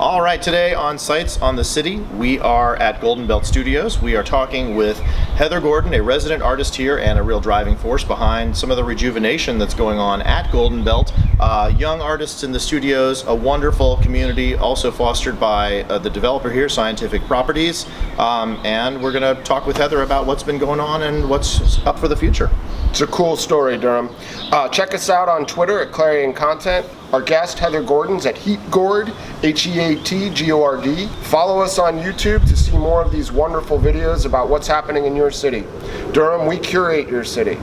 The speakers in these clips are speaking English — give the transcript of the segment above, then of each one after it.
All right, today on Sights on the City, we are at Golden Belt Studios. We are talking with Heather Gordon, a resident artist here and a real driving force behind some of the rejuvenation that's going on at Golden Belt. Young artists in the studios, a wonderful community also fostered by the developer here, Scientific Properties. And we're going to talk with Heather about what's been going on and what's up for the future. It's a cool story, Durham. Check us out on Twitter at Clarion Content. Our guest, Heather Gordon's at HeatGord, Heatgord. Follow us on YouTube to see more of these wonderful videos about what's happening in your city. Durham, we curate your city.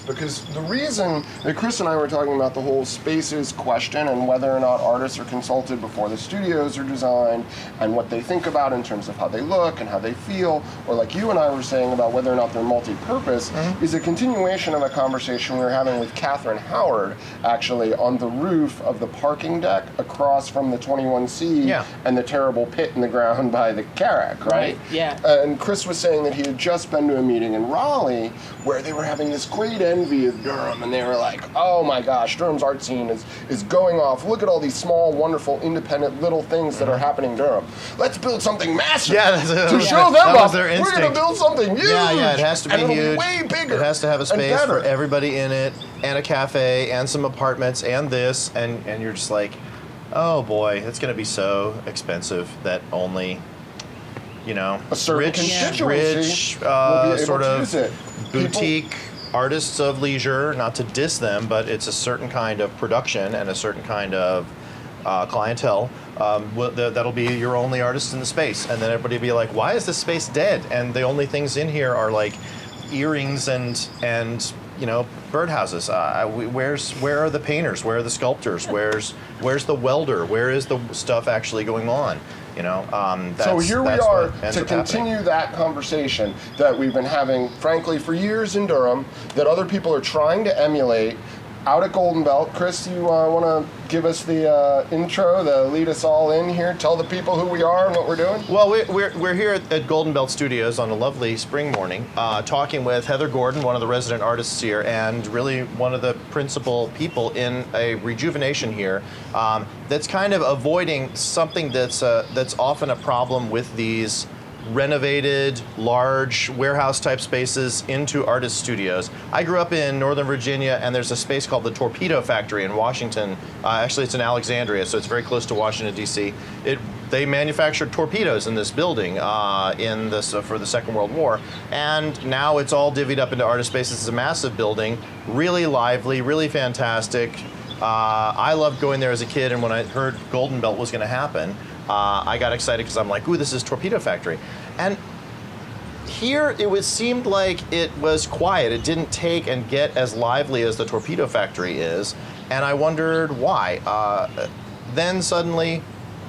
Because the reason that Chris and I were talking about the whole spaces question and whether or not artists are consulted before the studios are designed and what they think about in terms of how they look and how they feel, or like you and I were saying about whether or not they're multi-purpose, is a continuation of a conversation we were having with Catherine Howard, actually, on the roof of the parking deck across from the 21C and the terrible pit in the ground by the Carrack, right? Yeah. And Chris was saying that he had just been to a meeting in Raleigh where they were having this great envy of Durham, and they were like, oh my gosh, Durham's art scene is going off. Look at all these small, wonderful, independent little things that are happening in Durham. Let's build something massive to show them up. We're going to build something huge. Yeah, it has to be and huge. It'll be way bigger. It has to have a space for everybody in it, and a cafe, and some apartments, and this, and you're just like, oh boy, it's going to be so expensive that only, you know, a certain rich sort of boutique artists of leisure, not to diss them, but it's a certain kind of production and a certain kind of clientele. That'll be your only artists in the space, and then everybody will be like, why is this space dead? And the only things in here are like earrings and you know, birdhouses. Where are the painters? Where are the sculptors? Where's the welder? Where is the stuff actually going on? You know, so here we are to continue that conversation that we've been having, frankly, for years in Durham, that other people are trying to emulate out at Golden Belt. Chris, you want to give us the intro, lead us all in here, tell the people who we are and what we're doing? Well, we're here at Golden Belt Studios on a lovely spring morning, talking with Heather Gordon, one of the resident artists here, and really one of the principal people in a rejuvenation here that's kind of avoiding something that's often a problem with these renovated, large warehouse-type spaces into artist studios. I grew up in Northern Virginia, and there's a space called the Torpedo Factory in Washington. Actually, it's in Alexandria, so it's very close to Washington, D.C. They manufactured torpedoes in this building for the Second World War, and now it's all divvied up into artist spaces. It's a massive building, really lively, really fantastic. I loved going there as a kid, and when I heard Golden Belt was going to happen, I got excited because I'm like, ooh, this is Torpedo Factory. And here seemed like it was quiet. It didn't take and get as lively as the Torpedo Factory is, and I wondered why. Then suddenly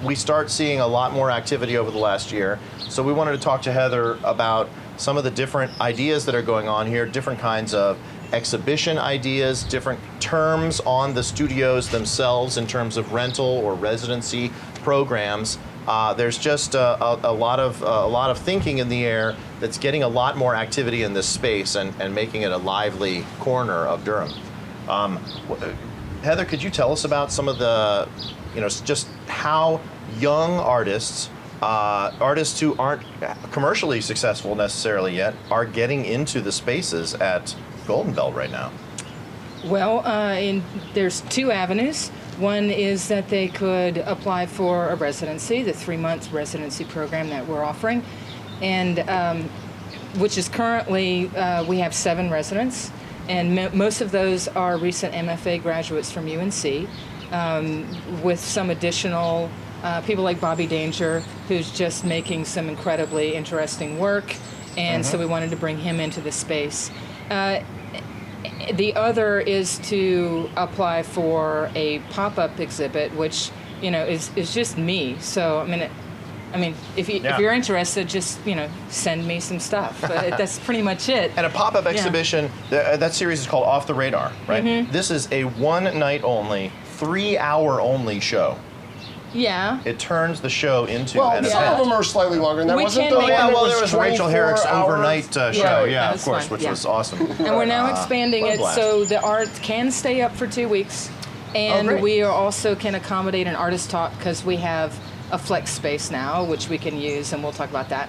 we start seeing a lot more activity over the last year. So we wanted to talk to Heather about some of the different ideas that are going on here, different kinds of exhibition ideas, different terms on the studios themselves in terms of rental or residency programs. There's just a lot of thinking in the air that's getting a lot more activity in this space and making it a lively corner of Durham. Heather, could you tell us about some of the, just how young artists who aren't commercially successful necessarily yet are getting into the spaces at Golden Belt right now? Well, there's two avenues. One is that they could apply for a residency, the 3-month residency program that we're offering, and which is currently, we have 7 residents, and most of those are recent MFA graduates from UNC, with some additional people like Bobby Danger, who's just making some incredibly interesting work, and so we wanted to bring him into the space. The other is to apply for a pop-up exhibit, which is just me. So I mean, if you're interested, just send me some stuff. That's pretty much it. And a pop-up exhibition, that series is called Off the Radar, right? This is a one-night only, 3-hour only show. Yeah. It turns the show into Well, an some event. of them are slightly longer than that. We Wasn't can the make one them- that There was Rachel 24 Herrick's hours? overnight show, Right, yeah, that of was course, fun, which yeah. was awesome. And we're now expanding what a it blast. so the art can stay up for 2 weeks. And great. we also can accommodate an artist talk because we have a flex space now, which we can use, and we'll talk about that.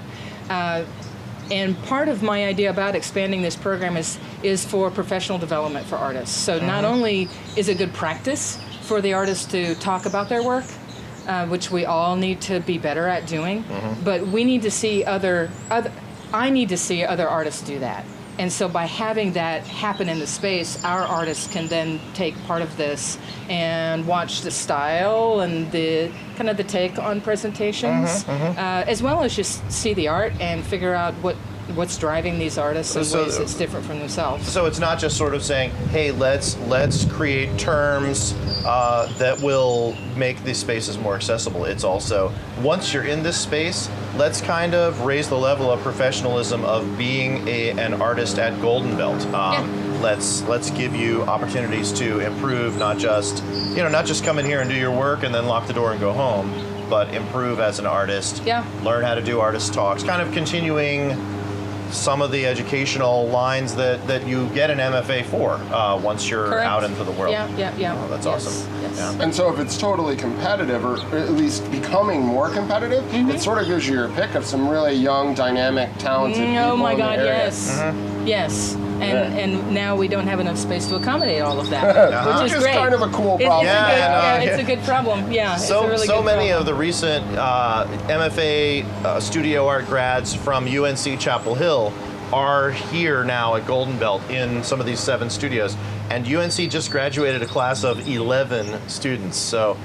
And part of my idea about expanding this program is for professional development for artists. So not only is it good practice for the artists to talk about their work, which we all need to be better at doing, but we need to see I need to see other artists do that. And so by having that happen in the space, our artists can then take part of this and watch the style and the kind of the take on presentations, as well as just see the art and figure out what's driving these artists in So- ways that's different from themselves. So it's not just sort of saying, hey, let's create terms that will make these spaces more accessible. It's also, once you're in this space, let's kind of raise the level of professionalism of being an artist at Golden Belt. Let's give you opportunities to improve, not just come in here and do your work and then lock the door and go home, but improve as an artist. Yeah. Learn how to do artist talks, kind of continuing some of the educational lines that you get an MFA for once you're Correct. out into the world. Yeah. Oh, that's Yes, awesome. yes. Yeah. And so if it's totally competitive, or at least becoming more competitive, it sort of gives you your pick of some really young, dynamic, talented people Oh my in the God, area. yes. Yes. Yeah. And now we don't have enough space to accommodate all of that, Uh-huh. which is Which is great. kind of a cool It's- problem. It's, a, good, Yeah, it's a good problem. Yeah, it's a So really good many problem. of the recent MFA studio art grads from UNC Chapel Hill are here now at Golden Belt in some of these 7 studios, and UNC just graduated a class of 11 students. So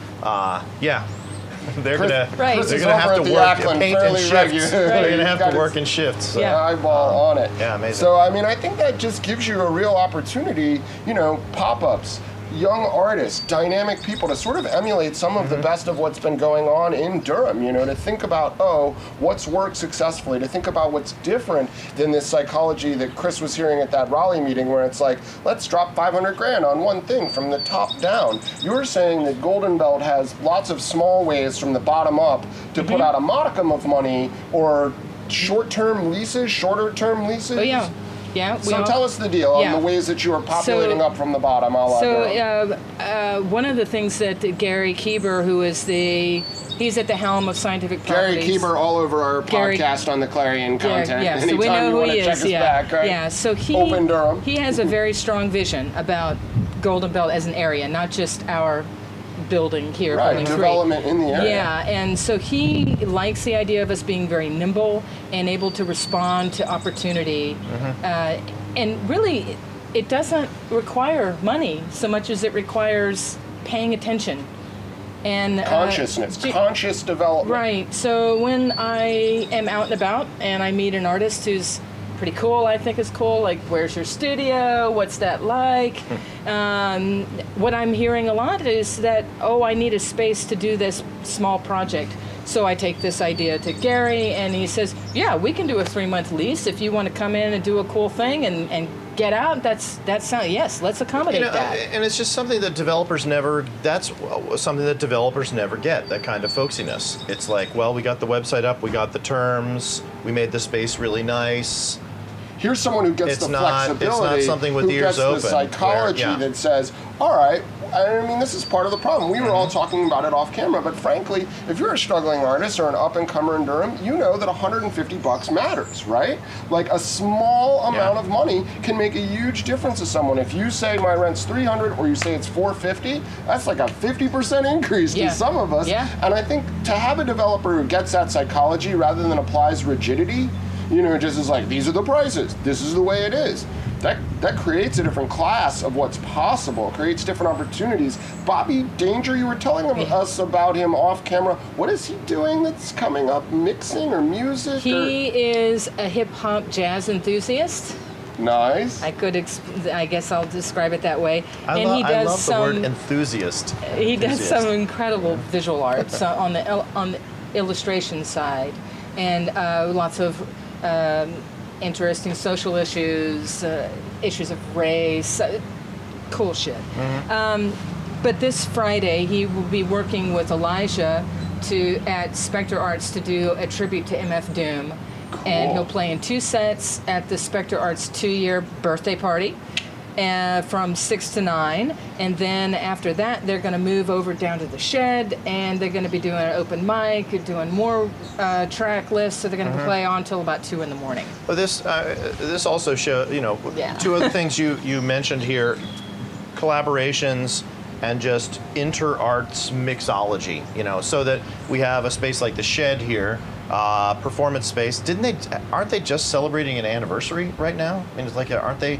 they're gonna Right. Chris they're is gonna over have at to the work Ackland paint and fairly shifts. regular. They're He's gonna have got to work his in shifts. So. Yeah. Eyeball on it. Yeah, amazing. So, I mean, I think that just gives you a real opportunity, pop-ups, young artists, dynamic people to sort of emulate some of the best of what's been going on in Durham, to think about, what's worked successfully, to think about what's different than this psychology that Chris was hearing at that Raleigh meeting where it's like, let's drop 500 grand on one thing from the top down. You're saying that Golden Belt has lots of small ways from the bottom up to put out a modicum of money or short-term leases, shorter-term leases? Oh, yeah. Yeah. So tell us the deal Yeah. on the ways that you are populating So- up from the bottom. One of the things that Gary Keeber, who is he's at the helm of Scientific Gary Properties. Keeber all over our Gary- podcast on the Clarion content. Yeah, so Anytime we know you who want he to check is. us Yeah, back, right? yeah. So Open Durham. he has a very strong vision about Golden Belt as an area, not just our building here. Right, Building 3. development in the area. Yeah, and so he likes the idea of us being very nimble and able to respond to opportunity. And really, it doesn't require money so much as it requires paying attention. And Consciousness, conscious development. Right. So when I am out and about and I meet an artist who's pretty cool, I think is cool, like, where's your studio? What's that like? What I'm hearing a lot is that, I need a space to do this small project. So I take this idea to Gary, and he says, yeah, we can do a 3-month lease if you want to come in and do a cool thing and get out. Yes, let's accommodate that. And it's just something that developers never. That's something that developers never get. That kind of folksiness. It's like, well, we got the website up, we got the terms, we made the space really nice. Here's someone who gets It's the not flexibility, something with who ears gets open, the psychology where- yeah. that says, all right, I mean, this is part of the problem. We were all talking about it off camera, but frankly, if you're a struggling artist or an up-and-comer in Durham, you know that $150 matters, right? Like, a small amount of money can make a huge difference to someone. If you say my rent's $300 or you say it's $450, that's like a 50% increase Yeah. to some of us. Yeah. And I think to have a developer who gets that psychology rather than applies rigidity, just is like, these are the prices, this is the way it is. That creates a different class of what's possible, creates different opportunities. Bobby Danger, you were telling us about him off camera. What is he doing that's coming up? Mixing or music? He is a hip-hop jazz enthusiast. Nice. I guess I'll describe it that way. I love the word enthusiast. He does Enthusiast. some incredible visual art. So on illustration side, and lots of interesting social issues, issues of race, cool shit. But this Friday, he will be working with Elijah at Spectre Arts to do a tribute to MF Doom. Cool. And he'll play in 2 sets at the Spectre Arts 2-year birthday party from 6 to 9. And then after that, they're going to move over down to the shed, and they're going to be doing an open mic, doing more track lists. So they're going to play on till about 2 in the morning. Well, this also shows, Yeah. 2 other things you mentioned here, collaborations and just inter-arts mixology, so that we have a space like the shed here, performance space. Aren't they just celebrating an anniversary right now? I mean, it's like, aren't they?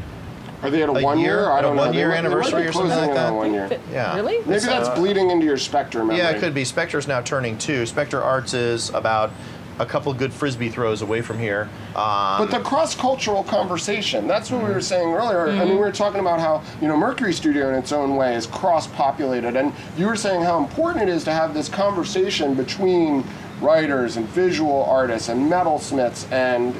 Are they at a 1 year? I don't know. 1 year They might anniversary be or something closing like in that? on 1 year. Yeah. Really? Maybe that's bleeding into your Spectre memory. Yeah, it could be. Spectre's now turning 2. Spectre Arts is about a couple good frisbee throws away from here. But the cross-cultural conversation, that's what we were saying earlier. I mean, we were talking about how, Mercury Studio in its own way is cross-populated. And you were saying how important it is to have this conversation between writers and visual artists and metalsmiths and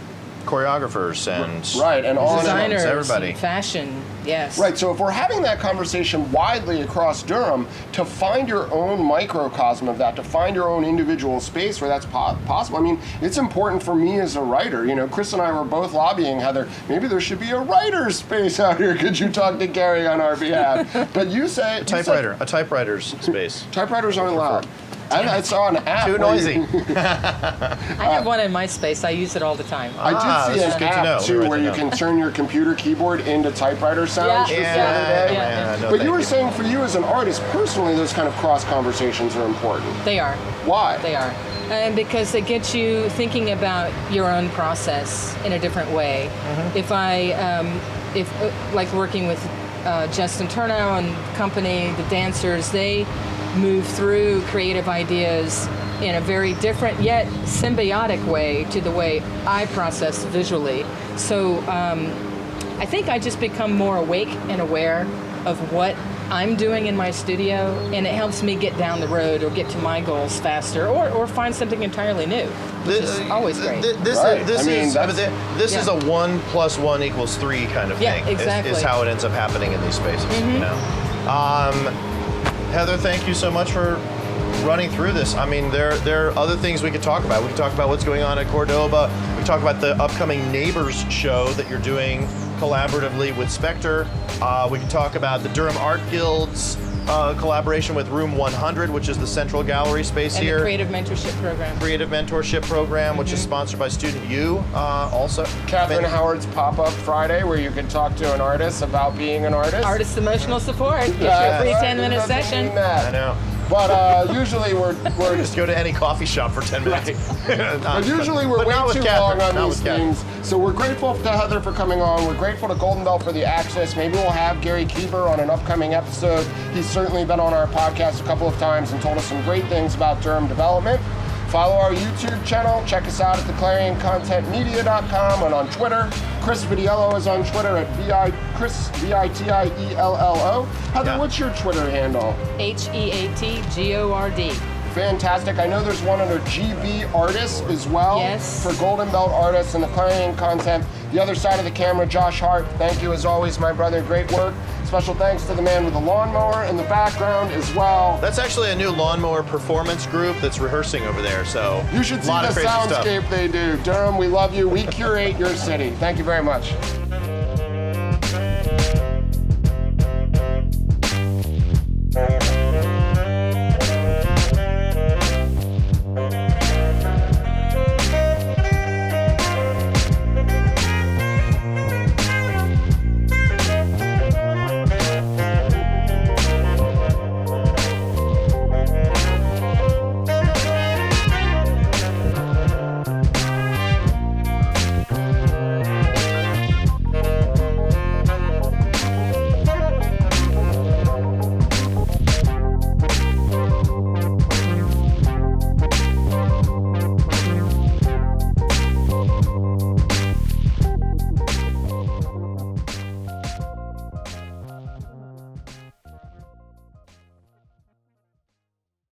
choreographers and right, and on and on. Designers, everybody. fashion, yes. Right, so if we're having that conversation widely across Durham, to find your own microcosm of that, to find your own individual space where that's possible, I mean, it's important for me as a writer. Chris and I were both lobbying, Heather, maybe there should be a writer's space out here. Could you talk to Gary on our behalf? But you say... a typewriter's space. Typewriters aren't allowed. I saw an app. Too noisy. I have one in my space. I use it all the time. I did see this is an good to know. app too, Right where to you know. can turn your computer keyboard into typewriter sounds. Yeah. just the Yeah, other day. yeah. no, But thank you were saying for you as an artist, personally, those kind of cross conversations are important. They are. Why? They are. Because it gets you thinking about your own process in a different way. If like working with Justin Turnow and company, the dancers, they move through creative ideas in a very different yet symbiotic way to the way I process visually. So I think I just become more awake and aware of what I'm doing in my studio, and it helps me get down the road or get to my goals faster, or find something entirely new, which is always great. This Right. is Yeah. a 1 + 1 = 3 kind of Yeah, thing. exactly. Is how it ends up happening in these spaces. Heather, thank you so much for running through this. I mean, there are other things we could talk about. We could talk about what's going on at Cordoba. We could talk about the upcoming Neighbors show that you're doing collaboratively with Spectre. We could talk about the Durham Art Guild's collaboration with Room 100, which is the central gallery space And here. the creative mentorship program. Creative Mentorship Program, which is sponsored by Student U, also. Catherine Howard's pop-up Friday, where you can talk to an artist about being an artist. Artist emotional support. Get your That's free right. 10-minute It doesn't session. mean that. I know. But usually we're Just go to any coffee shop for 10 minutes. but usually we're But not way with too Catherine, long on not these with Catherine. things. So we're grateful to Heather for coming on. We're grateful to Golden Belt for the access. Maybe we'll have Gary Keeper on an upcoming episode. He's certainly been on our podcast a couple of times and told us some great things about Durham development. Follow our YouTube channel. Check us out at theclarioncontentmedia.com and on Twitter. Chris Vitiello is on Twitter at Chris Vitiello. Heather, Yeah. what's your Twitter handle? HEATGORD. Fantastic. I know there's one under GB Artists as well. Yes. For Golden Belt Artists and the Clarion content. The other side of the camera, Josh Hart. Thank you as always, my brother. Great work. Special thanks to the man with the lawnmower in the background as well. That's actually a new lawnmower performance group that's rehearsing over there, so You should see a lot the of crazy stuff. soundscape they do. Durham, we love you. We curate your city. Thank you very much.